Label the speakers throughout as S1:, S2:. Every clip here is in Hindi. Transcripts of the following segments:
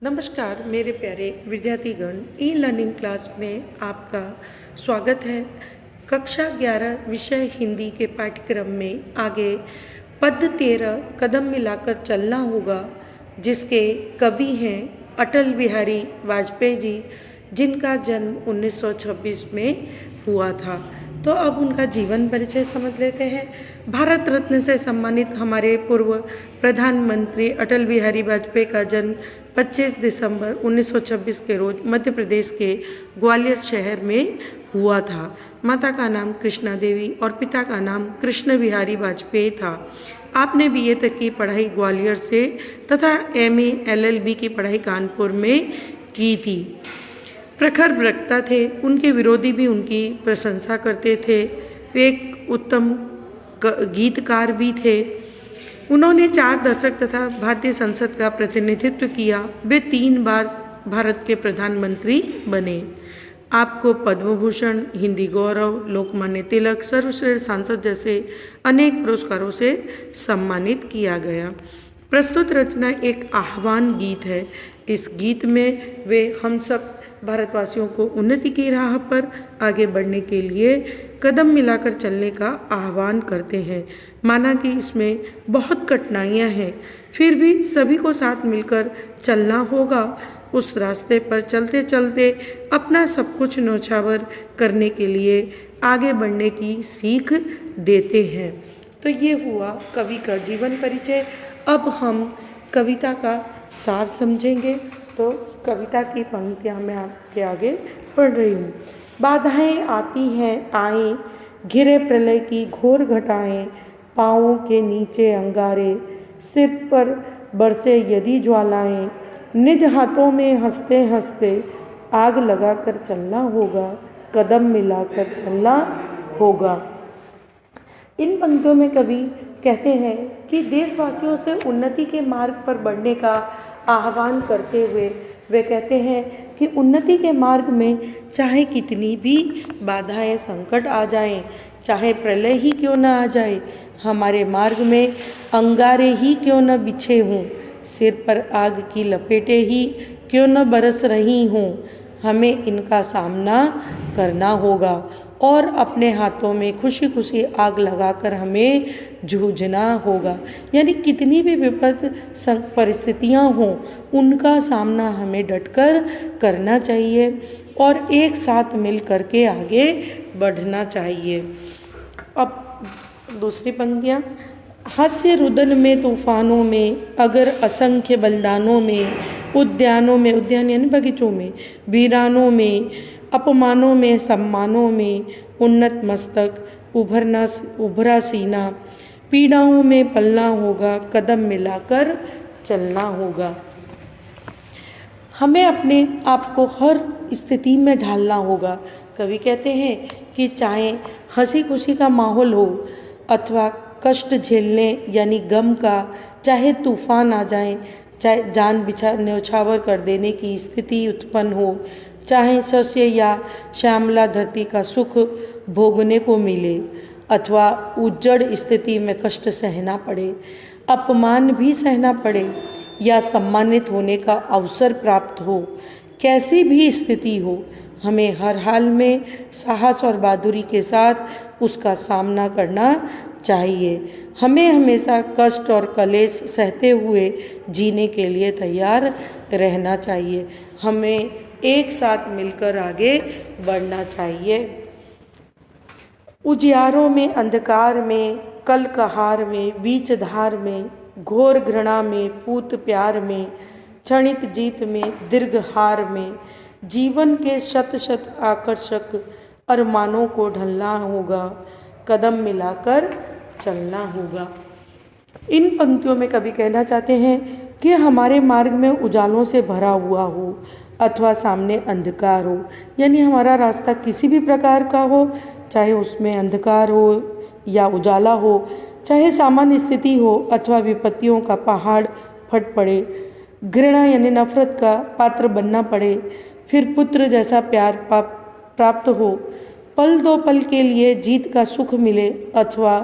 S1: नमस्कार मेरे प्यारे विद्यार्थीगण, ई लर्निंग क्लास में आपका स्वागत है। कक्षा 11 विषय हिंदी के पाठ्यक्रम में आगे पद 13 कदम मिलाकर चलना होगा, जिसके कवि हैं अटल बिहारी वाजपेयी जी, जिनका जन्म 1926 में हुआ था। तो अब उनका जीवन परिचय समझ लेते हैं। भारत रत्न से सम्मानित हमारे पूर्व प्रधानमंत्री अटल बिहारी वाजपेयी का जन्म 25 दिसंबर 1926 के रोज मध्य प्रदेश के ग्वालियर शहर में हुआ था। माता का नाम कृष्णा देवी और पिता का नाम कृष्ण बिहारी वाजपेयी था। आपने बीए तक की पढ़ाई ग्वालियर से तथा एमए एलएलबी की पढ़ाई कानपुर में की थी। प्रखर वक्ता थे, उनके विरोधी भी उनकी प्रशंसा करते थे। वे एक उत्तम गीतकार भी थे। उन्होंने 4 दशक तथा भारतीय संसद का प्रतिनिधित्व किया। वे 3 बार भारत के प्रधानमंत्री बने। आपको पद्म भूषण, हिंदी गौरव, लोकमान्य तिलक, सर्वश्रेष्ठ सांसद जैसे अनेक पुरस्कारों से सम्मानित किया गया। प्रस्तुत रचना एक आह्वान गीत है। इस गीत में वे हम सब भारतवासियों को उन्नति की राह पर आगे बढ़ने के लिए कदम मिलाकर चलने का आह्वान करते हैं। माना कि इसमें बहुत कठिनाइयां हैं, फिर भी सभी को साथ मिलकर चलना होगा। उस रास्ते पर चलते चलते अपना सब कुछ न्यौछावर करने के लिए आगे बढ़ने की सीख देते हैं। तो ये हुआ कवि का जीवन परिचय। अब हम कविता का सार समझेंगे। तो कविता की पंक्तियाँ मैं आपके आगे पढ़ रही हूँ। बाधाएं आती हैं आएं, घिरे प्रलय की घोर घटाएं, पाँवों के नीचे अंगारे, सिर पर बरसे यदि ज्वालाएं, निज हाथों में हंसते हंसते आग लगाकर चलना होगा, कदम मिलाकर चलना होगा। इन पंक्तियों में कवि कहते हैं कि देशवासियों से उन्नति के मार्ग पर बढ़ने का आह्वान करते हुए वे कहते हैं कि उन्नति के मार्ग में चाहे कितनी भी बाधाएं संकट आ जाएं, चाहे प्रलय ही क्यों न आ जाए, हमारे मार्ग में अंगारे ही क्यों न बिछे हों, सिर पर आग की लपेटें ही क्यों न बरस रही हों, हमें इनका सामना करना होगा और अपने हाथों में खुशी खुशी आग लगाकर हमें जूझना होगा। यानी कितनी भी विपद परिस्थितियां हों, उनका सामना हमें डटकर करना चाहिए और एक साथ मिल करके आगे बढ़ना चाहिए। अब दूसरी पंक्तियाँ। हास्य रुदन में तूफानों में, अगर असंख्य बलिदानों में, उद्यानों में, उद्यान यानी बगीचों में, वीरानों में, अपमानों में, सम्मानों में, उन्नत मस्तक, उभरा सीना, पीड़ाओं में पलना होगा, कदम मिलाकर चलना होगा। हमें अपने आप को हर स्थिति में ढालना होगा। कवि कहते हैं कि चाहे हंसी खुशी का माहौल हो अथवा कष्ट झेलने यानी गम का, चाहे तूफान आ जाए, चाहे जान न्यौछावर कर देने की स्थिति उत्पन्न हो, चाहे शस्य या श्यामला धरती का सुख भोगने को मिले अथवा उज्जड़ स्थिति में कष्ट सहना पड़े, अपमान भी सहना पड़े या सम्मानित होने का अवसर प्राप्त हो, कैसी भी स्थिति हो, हमें हर हाल में साहस और बहादुरी के साथ उसका सामना करना चाहिए। हमें हमेशा कष्ट और कलेश सहते हुए जीने के लिए तैयार रहना चाहिए। हमें एक साथ मिलकर आगे बढ़ना चाहिए। उजियारों में, अंधकार में, कल कहार में, बीच धार में, घोर घृणा में, पूत प्यार में, क्षणिक जीत में, दीर्घ हार में, जीवन के शत शत आकर्षक अरमानों को ढलना होगा, कदम मिलाकर चलना होगा। इन पंक्तियों में कवि कहना चाहते हैं कि हमारे मार्ग में उजालों से भरा हुआ हो अथवा सामने अंधकार हो, यानी हमारा रास्ता किसी भी प्रकार का हो, चाहे उसमें अंधकार हो या उजाला हो, चाहे सामान्य स्थिति हो अथवा विपत्तियों का पहाड़ फट पड़े, घृणा यानी नफरत का पात्र बनना पड़े, फिर पुत्र जैसा प्यार प्राप्त हो, पल दो पल के लिए जीत का सुख मिले अथवा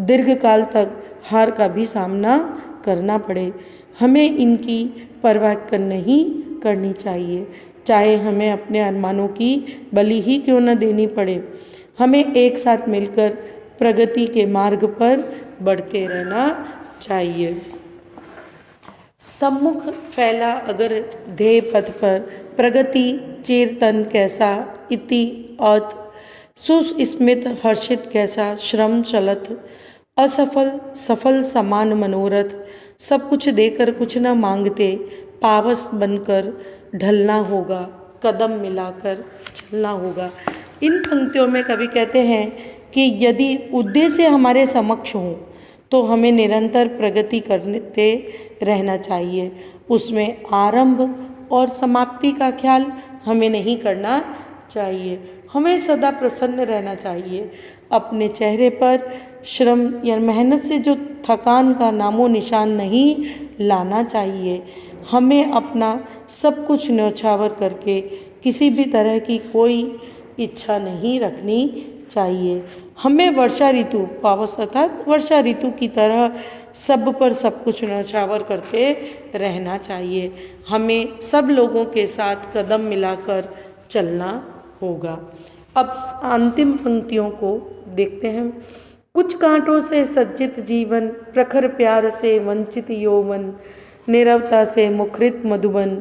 S1: दीर्घकाल तक हार का भी सामना करना पड़े, हमें इनकी परवाह नहीं करनी चाहिए, चाहे हमें अपने अरमानों की बलि ही क्यों न देनी पड़े। हमें एक साथ मिलकर प्रगति के मार्ग पर बढ़ते रहना चाहिए। सम्मुख फैला अगर ध्येय पथ पर, प्रगति चेरतन कैसा इति औत, सुस्मित हर्षित कैसा श्रम चलत, असफल सफल समान मनोरथ, सब कुछ देकर कुछ न मांगते, पावस बनकर ढलना होगा, कदम मिलाकर चलना होगा। इन पंक्तियों में कवि कहते हैं कि यदि उद्देश्य हमारे समक्ष हों तो हमें निरंतर प्रगति करते रहना चाहिए। उसमें आरंभ और समाप्ति का ख्याल हमें नहीं करना चाहिए। हमें सदा प्रसन्न रहना चाहिए। अपने चेहरे पर श्रम या मेहनत से जो थकान का नामो निशान नहीं लाना चाहिए। हमें अपना सब कुछ न्यौछावर करके किसी भी तरह की कोई इच्छा नहीं रखनी चाहिए। हमें वर्षा ऋतु पावस अर्थात वर्षा ऋतु की तरह सब पर सब कुछ न्यौछावर करते रहना चाहिए। हमें सब लोगों के साथ कदम मिलाकर चलना होगा। अब अंतिम पंक्तियों को देखते हैं। कुछ कांटों से सज्जित जीवन, प्रखर प्यार से वंचित यौवन, नीरवता से मुखरित मधुबन,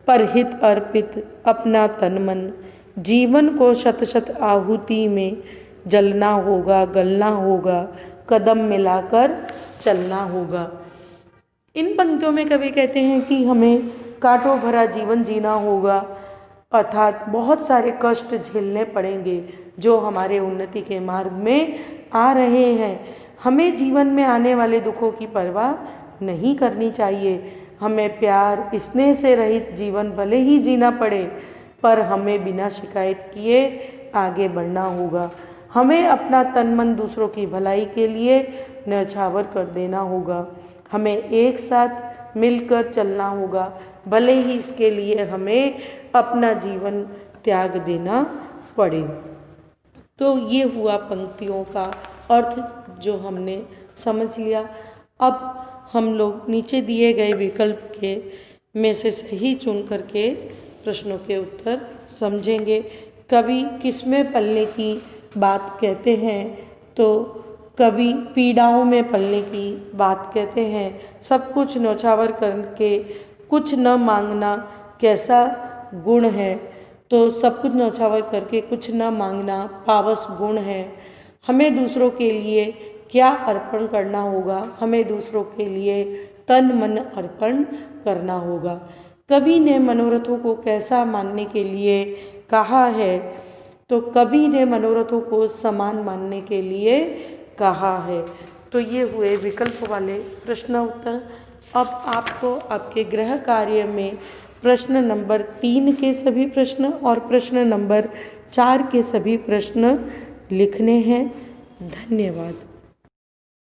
S1: परहित अर्पित अपना तन मन, जीवन को शत शत आहुति में जलना होगा, गलना होगा, कदम मिलाकर चलना होगा। इन पंक्तियों में कवि कहते हैं कि हमें कांटों भरा जीवन जीना होगा, अर्थात बहुत सारे कष्ट झेलने पड़ेंगे जो हमारे उन्नति के मार्ग में आ रहे हैं। हमें जीवन में आने वाले दुखों की परवाह नहीं करनी चाहिए। हमें प्यार स्नेह से रहित जीवन भले ही जीना पड़े, पर हमें बिना शिकायत किए आगे बढ़ना होगा। हमें अपना तन मन दूसरों की भलाई के लिए न्यौछावर कर देना होगा। हमें एक साथ मिलकर चलना होगा, भले ही इसके लिए हमें अपना जीवन त्याग देना पड़े। तो ये हुआ पंक्तियों का अर्थ जो हमने समझ लिया। अब हम लोग नीचे दिए गए विकल्प के में से सही चुन करके प्रश्नों के उत्तर समझेंगे। कवि किसमें पलने की बात कहते हैं, तो कवि पीड़ाओं में पलने की बात कहते हैं। सब कुछ न्यौछावर करके कुछ न मांगना कैसा गुण है, तो सब कुछ न्यौछावर करके कुछ न मांगना पावस गुण है। हमें दूसरों के लिए क्या अर्पण करना होगा, हमें दूसरों के लिए तन मन अर्पण करना होगा। कवि ने मनोरथों को कैसा मानने के लिए कहा है, तो कवि ने मनोरथों को समान मानने के लिए कहा है। तो ये हुए विकल्प वाले प्रश्न उत्तर। अब आपको आपके गृह कार्य में प्रश्न नंबर 3 के सभी प्रश्न और प्रश्न नंबर 4 के सभी प्रश्न लिखने हैं। धन्यवाद।